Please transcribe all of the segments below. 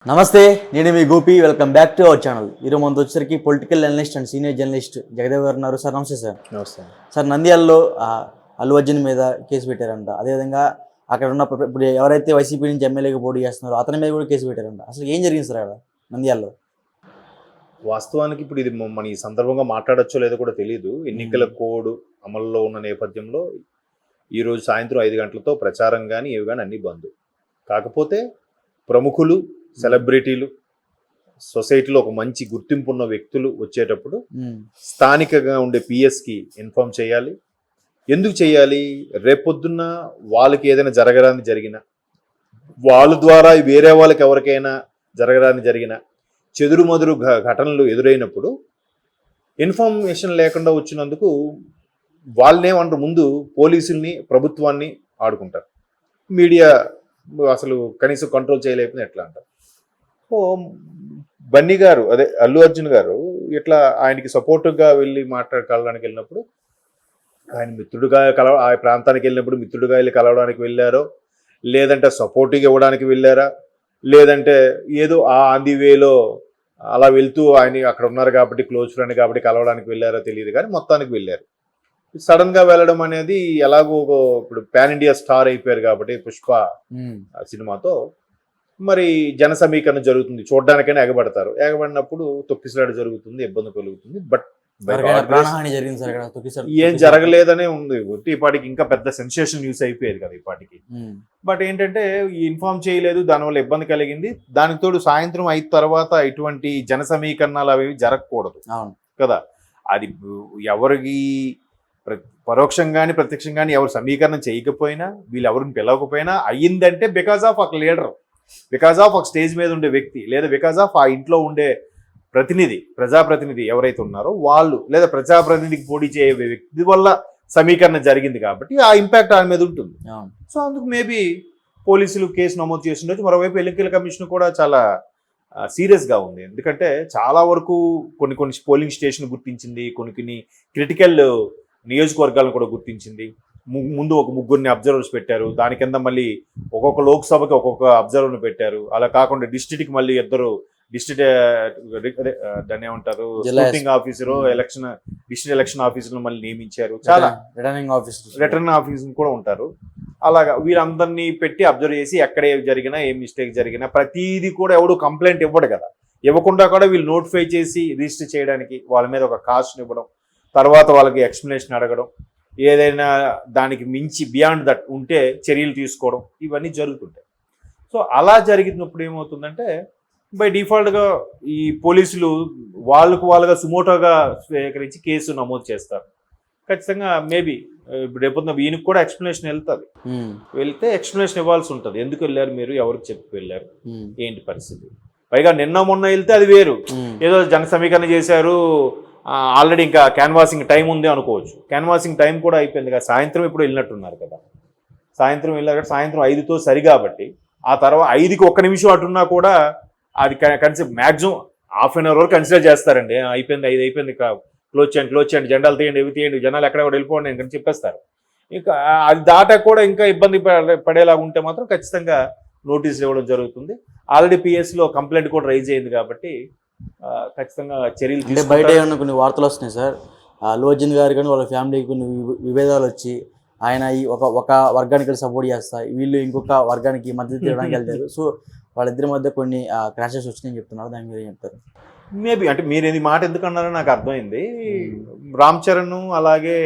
నమస్తే, నేను మీ Gopi. Welcome back to our channel. ఈరోజు మనతో వచ్చేసరికి political analyst and senior journalist Jagadev గారు ఉన్నారు. సార్ నమస్తే. సార్ నమస్తే సార్, నంద్యాలలో అల్లు అర్జున్ మీద కేసు పెట్టారంట. అదేవిధంగా అక్కడ ఉన్న ఇప్పుడు ఎవరైతే వైసీపీ నుంచి ఎమ్మెల్యేగా పోటీ చేస్తున్నారో అతని మీద కూడా కేసు పెట్టారంట. అసలు ఏం జరిగింది సార్ అక్కడ నంద్యాలలో? వాస్తవానికి ఇప్పుడు ఇది మన ఈ సందర్భంగా మాట్లాడచ్చో లేదో కూడా తెలియదు. ఎన్నికల కోడ్ అమల్లో ఉన్న నేపథ్యంలో ఈరోజు సాయంత్రం 5 గంటలతో ప్రచారం కానీ ఏవి కానీ అన్నీ బంద్. కాకపోతే ప్రముఖులు, సెలబ్రిటీలు, సొసైటీలో ఒక మంచి గుర్తింపు ఉన్న వ్యక్తులు వచ్చేటప్పుడు స్థానికంగా ఉండే పిఎస్కి ఇన్ఫార్మ్ చేయాలి. ఎందుకు చేయాలి? రేపొద్దున్న వాళ్ళకి ఏదైనా జరగడానికి జరిగినా, వాళ్ళ ద్వారా వేరే వాళ్ళకి ఎవరికైనా జరగడానికి జరిగిన చెదురుమదురు ఘటనలు ఎదురైనప్పుడు ఇన్ఫర్మేషన్ లేకుండా వచ్చినందుకు వాళ్ళనేమంటారు, ముందు పోలీసుల్ని, ప్రభుత్వాన్ని ఆడుకుంటారు. మీడియా అసలు కనీసం కంట్రోల్ చేయలేకపోతే ఎట్లా అంటారు. ఓ బన్నీ గారు, అదే అల్లు అర్జున్ గారు ఇట్లా ఆయనకి సపోర్టుగా వెళ్ళి కలవడానికి వెళ్ళినప్పుడు, ఆయన మిత్రుడుగా ఆ ప్రాంతానికి వెళ్ళినప్పుడు మిత్రుడుగా వెళ్ళి కలవడానికి వెళ్ళారో, లేదంటే సపోర్టింగ్ ఇవ్వడానికి వెళ్ళారా, లేదంటే ఏదో ఆన్ ది వేలో అలా వెళ్తూ ఆయన అక్కడ ఉన్నారు కాబట్టి, క్లోజ్ ఫ్రెండ్ కాబట్టి కలవడానికి వెళ్ళారో తెలియదు, కానీ మొత్తానికి వెళ్ళారు. సడన్గా వెళ్ళడం అనేది ఎలాగో ఇప్పుడు పాన్ ఇండియా స్టార్ అయిపోయారు కాబట్టి పుష్ప సినిమాతో మరి జన సమీకరణ జరుగుతుంది, చూడడానికైనా ఎగబడతారు. ఎగబడినప్పుడు తొక్కిసలాట జరుగుతుంది, ఇబ్బంది కలుగుతుంది. బట్ ఏం జరగలేదనే ఉంది. ఈ పాటికి ఇంకా పెద్ద సెన్సేషన్ న్యూస్ అయిపోయేది కదా ఈ పాటికి. బట్ ఏంటంటే ఇన్ఫార్మ్ చేయలేదు, దానివల్ల ఇబ్బంది కలిగింది. దానికి తోడు సాయంత్రం 5 తర్వాత ఇటువంటి జన సమీకరణాలు అవి జరగకూడదు కదా. అది ఎవరికి పరోక్షంగాని ప్రత్యక్షంగాని ఎవరు సమీకరణం చేయకపోయినా, వీళ్ళు ఎవరిని పిలవకపోయినా అయ్యిందంటే బికాజ్ ఆఫ్ ఒక లీడర్, బికాజ్ ఆఫ్ ఒక స్టేజ్ మీద ఉండే వ్యక్తి, లేదా బికాజ్ ఆఫ్ ఆ ఇంట్లో ఉండే ప్రతినిధి, ప్రజాప్రతినిధి ఎవరైతే ఉన్నారో వాళ్ళు, లేదా ప్రజాప్రతినిధికి పోటీ చేయ వ్యక్తి వల్ల సమీకరణ జరిగింది కాబట్టి ఆ ఇంపాక్ట్ ఆయన మీద ఉంటుంది. సో అందుకు మేబీ పోలీసులు కేసు నమోదు చేస్తుండొచ్చు. మరోవైపు ఎన్నికల కమిషన్ కూడా చాలా సీరియస్గా ఉంది. ఎందుకంటే చాలా వరకు కొన్ని పోలింగ్ స్టేషన్ గుర్తించింది, కొన్ని క్రిటికల్ నియోజకవర్గాలను కూడా గుర్తించింది. ముందు ఒక 3 అబ్జర్వర్స్ పెట్టారు, దాని కింద మళ్ళీ ఒక్కొక్క లోక్సభకి ఒక్కొక్క అబ్జర్వర్ని పెట్టారు. అలా కాకుండా డిస్ట్రిక్ట్కి మళ్ళీ 2 డిస్ట్రిక్ట్ దాన్ని ఏమంటారు, స్కూటింగ్ ఆఫీసరు, డిస్ట్రిక్ట్ ఎలక్షన్ ఆఫీసర్లు మళ్ళీ నియమించారు. చాలా రిటర్నింగ్ ఆఫీసర్ కూడా ఉంటారు. అలాగా వీళ్ళందరినీ పెట్టి అబ్జర్వ్ చేసి ఎక్కడ ఏం జరిగినా, ఏం మిస్టేక్ జరిగినా ప్రతిదీ కూడా ఎవడు కంప్లైంట్ ఇవ్వడు కదా. ఇవ్వకుండా కూడా వీళ్ళు నోటిఫై చేసి రిజిస్టర్ చేయడానికి వాళ్ళ మీద ఒక కాస్ట్ని ఇవ్వడం, తర్వాత వాళ్ళకి ఎక్స్ప్లెనేషన్ అడగడం, ఏదైనా దానికి మించి బియాండ్ దట్ ఉంటే చర్యలు తీసుకోవడం, ఇవన్నీ జరుగుతుంటాయి. సో అలా జరిగినప్పుడు ఏమవుతుందంటే బై డిఫాల్ట్గా ఈ పోలీసులు వాళ్ళుగా సుమోటోగా స్వీకరించి కేసు నమోదు చేస్తారు. ఖచ్చితంగా మేబీ రేపొద్దున ఈయనకు కూడా ఎక్స్ప్లెనేషన్ వెళ్తే ఎక్స్ప్లెనేషన్ ఇవ్వాల్సి ఉంటుంది. ఎందుకు వెళ్ళారు మీరు, ఎవరికి చెప్పి వెళ్ళారు, ఏంటి పరిస్థితి. పైగా నిన్న మొన్న వెళ్తే అది వేరు, ఏదో జన సమీకరణ చేశారు, ఆల్రెడీ ఇంకా క్యాన్వాసింగ్ టైం ఉంది అనుకోవచ్చు. క్యాన్వాసింగ్ టైం కూడా అయిపోయింది కదా, సాయంత్రం ఇప్పుడు వెళ్ళినట్టున్నారు కదా. సాయంత్రం వెళ్ళారు, సాయంత్రం 5తో సరి కాబట్టి ఆ తర్వాత 5కి 1 నిమిషం అటున్నా కూడా అది మ్యాక్సిమం ½ అన్ అవర్ వరకు కన్సిడర్ చేస్తారండి. అయిపోయింది, 5 అయిపోయింది, క్లోజ్ చేయండి, జెండాలు తీయండి, ఇవి తీయండి, జనాలు ఎక్కడ కూడా వెళ్ళిపోండి అని చెప్పేస్తారు. ఇంకా అది దాటా కూడా ఇంకా ఇబ్బంది పడేలాగా ఉంటే మాత్రం ఖచ్చితంగా నోటీసులు ఇవ్వడం జరుగుతుంది. ఆల్రెడీ పిఎస్లో కంప్లైంట్ కూడా రైజ్ అయింది కాబట్టి ఖచ్చితంగా చర్యలు. బయట ఏమన్నా కొన్ని వార్తలు వస్తున్నాయి సార్, అల్లు అర్జున్ గారు కానీ వాళ్ళ ఫ్యామిలీకి కొన్ని విభేదాలు వచ్చి ఆయన ఒక వర్గానికి సపోర్ట్ చేస్తా, వీళ్ళు ఇంకొక వర్గానికి మద్దతు ఇవ్వడానికి వెళ్తారు. సో వాళ్ళిద్దరి మధ్య కొన్ని క్రాషెస్ వచ్చినాయని చెప్తున్నారు. దాని మీద ఏం చెప్తారు? మేబీ అంటే మీరు ఇది మాట ఎందుకన్నారో నాకు అర్థమైంది. రామ్ చరణ్, అలాగే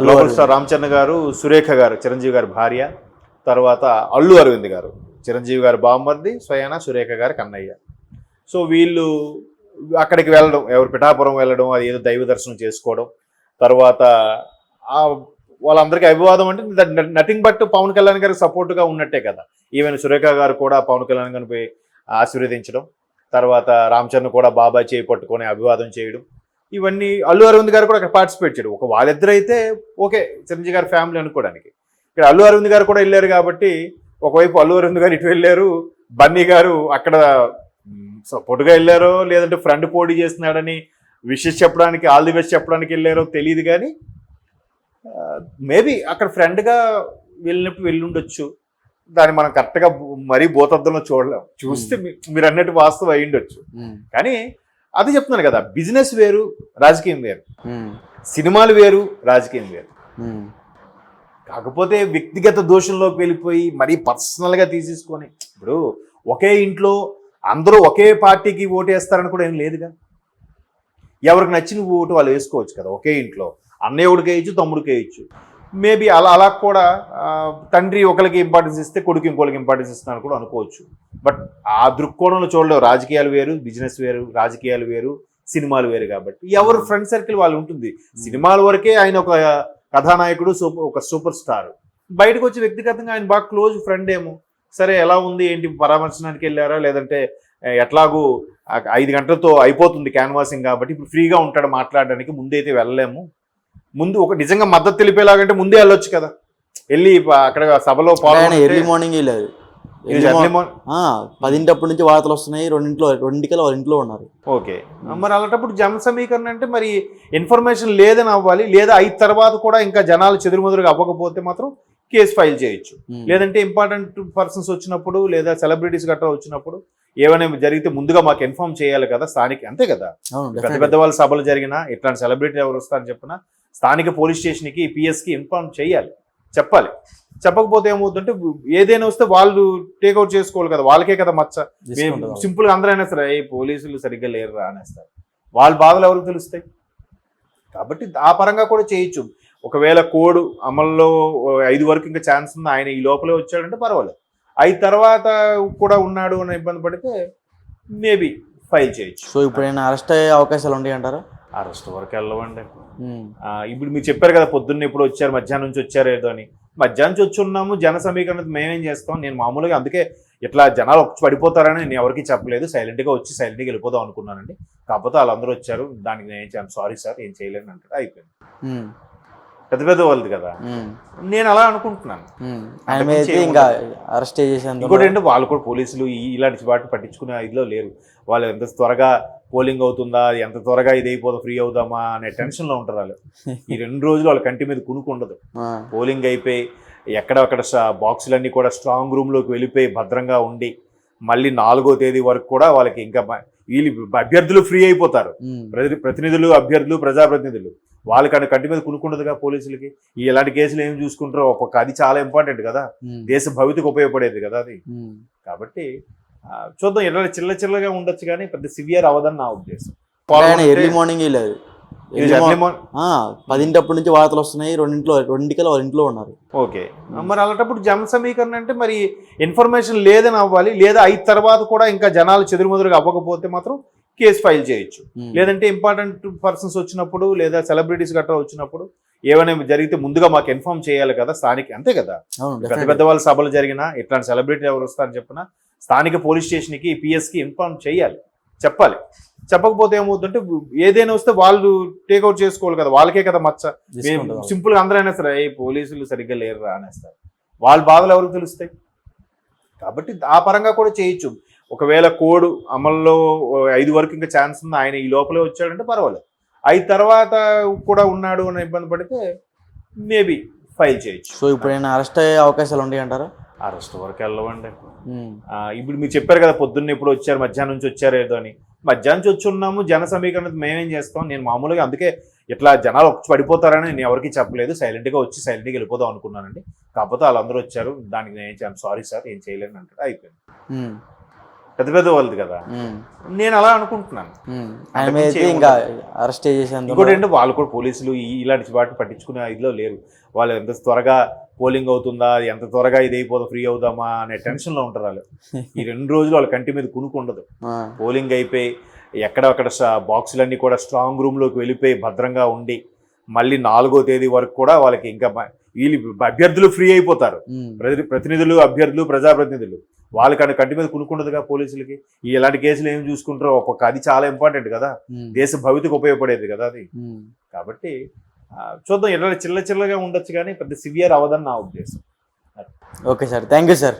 గ్లోబల్ స్టార్ రామ్ చరణ్ గారు, సురేఖ గారు చిరంజీవి గారి భార్య, తర్వాత అల్లు అరవింద్ గారు చిరంజీవి గారు బామ్మర్ది, స్వయాన సురేఖ గారు కన్నయ్య. సో వీళ్ళు అక్కడికి వెళ్ళడం, ఎవరు పిఠాపురం వెళ్ళడం, అది ఏదో దైవ దర్శనం చేసుకోవడం, తర్వాత వాళ్ళందరికీ అభివాదం అంటే నథింగ్ బట్ పవన్ కళ్యాణ్ గారికి సపోర్ట్గా ఉన్నట్టే కదా. ఈవెన్ సురేఖ గారు కూడా పవన్ కళ్యాణ్ గారిని పోయి ఆశీర్వదించడం, తర్వాత రామ్ చరణ్ కూడా బాబాయ్ చేయి పట్టుకొని అభివాదం చేయడం, ఇవన్నీ అల్లు అరవింద్ గారు కూడా అక్కడ పార్టిసిపేట్ చేయడం. ఒక వాళ్ళిద్దరైతే ఓకే, చిరంజీవి గారి ఫ్యామిలీ అనుకోవడానికి. ఇక్కడ అల్లు అరవింద్ గారు కూడా వెళ్ళారు కాబట్టి ఒకవైపు అల్లు అరవింద్ గారు ఇటు వెళ్ళారు, బన్నీ గారు అక్కడ సపోర్ట్గా వెళ్ళారో, లేదంటే ఫ్రెండ్ పోటీ చేస్తున్నాడని విషెస్ చెప్పడానికి, ఆల్ ది బెస్ట్ చెప్పడానికి వెళ్ళారో తెలియదు. కానీ మేబీ అక్కడ ఫ్రెండ్గా వెళ్ళినప్పుడు వెళ్ళి ఉండొచ్చు. దాన్ని మనం కరెక్ట్గా మరీ భూతద్దంలో చూడలేం. చూస్తే మీరు అన్నట్టు వాస్తవం అయి ఉండొచ్చు, కానీ అది చెప్తున్నాను కదా, బిజినెస్ వేరు రాజకీయం వేరు, సినిమాలు వేరు రాజకీయం వేరు. కాకపోతే వ్యక్తిగత దోషంలోకి వెళ్ళిపోయి మరీ పర్సనల్గా తీసేసుకొని, ఇప్పుడు ఒకే ఇంట్లో అందరూ ఒకే పార్టీకి ఓటేస్తారని కూడా ఏం లేదుగా. ఎవరికి నచ్చిన ఓటు వాళ్ళు వేసుకోవచ్చు కదా. ఒకే ఇంట్లో అన్నయ్య ఒకడికి వేయచ్చు, తమ్ముడికి వేయచ్చు. మేబీ అలా కూడా తండ్రి ఒకరికి ఇంపార్టెన్స్ ఇస్తే కొడుకు ఇంకోళ్ళకి ఇంపార్టెన్స్ ఇస్తున్నాను కూడా అనుకోవచ్చు. బట్ ఆ దృక్కోణంలో చూడలేవు. రాజకీయాలు వేరు, బిజినెస్ వేరు, రాజకీయాలు వేరు, సినిమాలు వేరు. కాబట్టి ఎవరు ఫ్రెండ్ సర్కిల్ వాళ్ళు ఉంటుంది. సినిమాల వరకే ఆయన ఒక కథానాయకుడు, ఒక సూపర్ స్టార్. బయటకు వచ్చి వ్యక్తిగతంగా ఆయన బాగా క్లోజ్ ఫ్రెండ్ ఏమో, సరే ఎలా ఉంది ఏంటి పరామర్శనానికి వెళ్ళారా, లేదంటే ఎట్లాగూ 5 గంటలతో అయిపోతుంది క్యాన్వాసింగ్ కాబట్టి ఇప్పుడు ఫ్రీగా ఉంటాడు మాట్లాడడానికి, ముందైతే వెళ్ళలేము. ముందు ఒక నిజంగా మద్దతు తెలిపేలాగంటే ముందే వెళ్ళొచ్చు కదా, వెళ్ళి అక్కడ సభలో ఎర్లీ మార్నింగ్ లేదు, 10 నుంచి వార్తలు వస్తున్నాయి. 2 వాళ్ళ ఇంట్లో ఉన్నారు. ఓకే, మరి అలాంటప్పుడు జన సమీకరణ అంటే మరి ఇన్ఫర్మేషన్ లేదని అవ్వాలి, లేదా 5 తర్వాత కూడా ఇంకా జనాలు చెదురుమదురుగా అవ్వకపోతే మాత్రం కేసు ఫైల్ చేయొచ్చు. లేదంటే ఇంపార్టెంట్ పర్సన్స్ వచ్చినప్పుడు, లేదా సెలబ్రిటీస్ గట్రా వచ్చినప్పుడు ఏమైనా జరిగితే ముందుగా మాకు ఇన్ఫార్మ్ చేయాలి కదా స్థానిక, అంతే కదా. పెద్ద వాళ్ళ సభలు జరిగినా ఇట్లాంటి సెలబ్రిటీ ఎవరు వస్తారని చెప్పినా స్థానిక పోలీస్ స్టేషన్కి, పిఎస్కి ఇన్ఫార్మ్ చేయాలి, చెప్పాలి. చెప్పకపోతే ఏమవుతుందంటే ఏదైనా వస్తే వాళ్ళు టేక్అవుట్ చేసుకోవాలి కదా, వాళ్ళకే కదా మచ్చ. సింపుల్గా అందరూ అనేస్తారు, ఏ పోలీసులు సరిగ్గా లేరురా అనేస్తారు. వాళ్ళ బాధలు ఎవరికి తెలుస్తాయి. కాబట్టి ఆ పరంగా కూడా చేయొచ్చు. ఒకవేళ కోడ్ అమల్లో 5 వరకు ఇంకా ఛాన్స్ ఉంది, ఆయన ఈ లోపలే వచ్చాడంటే పర్వాలేదు. 5 తర్వాత కూడా ఉన్నాడు అని ఇబ్బంది పడితే మేబీ ఫైల్ చేయొచ్చు. సో ఇప్పుడు ఆయన అరెస్ట్ అయ్యే అవకాశాలు ఉంటాయి అంటారా? అరెస్ట్ వరకు వెళ్ళవండి. ఇప్పుడు మీరు చెప్పారు కదా పొద్దున్న ఎప్పుడు వచ్చారు, మధ్యాహ్నం నుంచి వచ్చారు ఏదో అని. మధ్యాహ్నం నుంచి వచ్చి ఉన్నాము, జన సమీకరణ మేమేం చేస్తాం. నేను మామూలుగా అందుకే ఇట్లా జనాలు వచ్చి పడిపోతారని నేను ఎవరికి చెప్పలేదు, సైలెంట్గా వచ్చి సైలెంట్గా వెళ్ళిపోదాం అనుకున్నానండి. కాకపోతే వాళ్ళందరూ వచ్చారు, దానికి నేను ఏం చేయను, సారీ సార్ ఏం చేయలేను అంటే అయిపోయింది. పెద్ద వాళ్ళది కదా, నేను అలా అనుకుంటున్నాను. ఇంకోటి ఏంటంటే వాళ్ళు కూడా పోలీసులు ఇలాంటి వాటి పట్టించుకునే ఇదిలో లేరు. వాళ్ళు ఎంత త్వరగా పోలింగ్ అవుతుందా, ఎంత త్వరగా ఇది అయిపోదా, ఫ్రీ అవుదామా అనే టెన్షన్లో ఉంటారు వాళ్ళు. ఈ 2 రోజులు వాళ్ళ కంటి మీద కునుకు ఉండదు. పోలింగ్ అయిపోయి ఎక్కడక్కడ బాక్సులన్నీ కూడా స్ట్రాంగ్ రూమ్లోకి వెళ్ళిపోయి భద్రంగా ఉండి మళ్ళీ 4వ తేదీ వరకు కూడా వాళ్ళకి ఇంకా వీళ్ళు అభ్యర్థులు ఫ్రీ అయిపోతారు. ప్రతినిధులు, అభ్యర్థులు, ప్రజాప్రతినిధులు వాళ్ళకన్నా కంటి మీద కునుకుండదుగా పోలీసులకి. ఇలాంటి కేసులు ఏం చూసుకుంటారో ఒక్కొక్క, అది చాలా ఇంపార్టెంట్ కదా, దేశ భవితకు ఉపయోగపడేది కదా అది. కాబట్టి చూద్దాం, ఇలా చిల్లగా ఉండొచ్చు కానీ పెద్ద సివియర్ అవ్వదని నా ఉద్దేశం. ఎర్లీ మార్నింగ్ లేదు, 10 నుంచి వార్తలు వస్తున్నాయి. 2 వాళ్ళ ఇంట్లో ఉన్నారు. ఓకే, మరి అలాంటప్పుడు జన సమీకరణ అంటే మరి ఇన్ఫర్మేషన్ లేదని అవ్వాలి, లేదా 5 తర్వాత కూడా ఇంకా జనాలు చెదురుమదురుగా అవ్వకపోతే మాత్రం కేసు ఫైల్ చేయొచ్చు. లేదంటే ఇంపార్టెంట్ పర్సన్స్ వచ్చినప్పుడు, లేదా సెలబ్రిటీస్ గట్రా వచ్చినప్పుడు ఏమైనా జరిగితే ముందుగా మాకు ఇన్ఫార్మ్ చేయాలి కదా స్థానిక, అంతే కదా. పెద్ద వాళ్ళ సభలు జరిగినా ఇట్లాంటి సెలబ్రిటీ ఎవరు వస్తారని చెప్పినా స్థానిక పోలీస్ స్టేషన్కి, పిఎస్కి ఇన్ఫార్మ్ చేయాలి, చెప్పాలి. చెప్పకపోతే ఏమవుతుందంటే ఏదైనా వస్తే వాళ్ళు టేక్అవుట్ చేసుకోవాలి కదా, వాళ్ళకే కదా మచ్చ. సింపుల్గా అందరూ అనేస్తారు, ఏ పోలీసులు సరిగ్గా లేరురా అనేస్తారు. వాళ్ళ బాధలు ఎవరికి తెలుస్తాయి. కాబట్టి ఆ పరంగా కూడా చేయొచ్చు. ఒకవేళ కోడ్ అమల్లో 5 వరకు ఇంకా ఛాన్స్ ఉంది, ఆయన ఈ లోపలే వచ్చాడంటే పర్వాలేదు. 5 తర్వాత కూడా ఉన్నాడు అని ఇబ్బంది పడితే మేబీ ఫైల్ చేయొచ్చు. సో ఇప్పుడు ఆయన అరెస్ట్ అయ్యే అవకాశాలు ఉంటాయి అంటారా? అరెస్ట్ వరకు వెళ్ళవండి. ఇప్పుడు మీరు చెప్పారు కదా పొద్దున్న ఎప్పుడు వచ్చారు, మధ్యాహ్నం నుంచి వచ్చారు ఏదో అని. మధ్యాహ్నం నుంచి వచ్చి ఉన్నాము, జన సమీకరణ మేమేం చేస్తాం. నేను మామూలుగా అందుకే ఇట్లా జనాలు వచ్చి పడిపోతారని నేను ఎవరికి చెప్పలేదు, సైలెంట్గా వచ్చి సైలెంట్గా వెళ్ళిపోదాం అనుకున్నానండి. కాకపోతే వాళ్ళందరూ వచ్చారు, దానికి నేను ఏం చేయను, సారీ సార్ ఏం చేయలేను అంటే అయిపోయింది. పెద్ద వాళ్ళది కదా, నేను అలా అనుకుంటున్నాను. ఇంకోటి ఏంటంటే వాళ్ళు కూడా పోలీసులు ఇలాంటి వాటి పట్టించుకునే ఇదిలో లేరు. వాళ్ళు ఎంత త్వరగా పోలింగ్ అవుతుందా, ఎంత త్వరగా ఇది అయిపోదా, ఫ్రీ అవుదామా అనే టెన్షన్లో ఉంటారు వాళ్ళు. ఈ 2 రోజులు వాళ్ళ కంటి మీద కునుకు ఉండదు. పోలింగ్ అయిపోయి ఎక్కడక్కడ బాక్సులన్నీ కూడా స్ట్రాంగ్ రూమ్లోకి వెళ్ళిపోయి భద్రంగా ఉండి మళ్ళీ 4వ తేదీ వరకు కూడా వాళ్ళకి ఇంకా వీళ్ళు అభ్యర్థులు ఫ్రీ అయిపోతారు. ప్రతినిధులు, అభ్యర్థులు, ప్రజాప్రతినిధులు వాళ్ళకన్నా కంటి మీద కునుకుండదుగా పోలీసులకి. ఇలాంటి కేసులు ఏం చూసుకుంటారో ఒక్కొక్క, అది చాలా ఇంపార్టెంట్ కదా, దేశ భవితకు ఉపయోగపడేది కదా అది. కాబట్టి చూద్దాం, ఇలా చిల్లగా ఉండొచ్చు కానీ పెద్ద సివియర్ అవ్వదని నా ఉద్దేశం. Okay sir, thank you sir.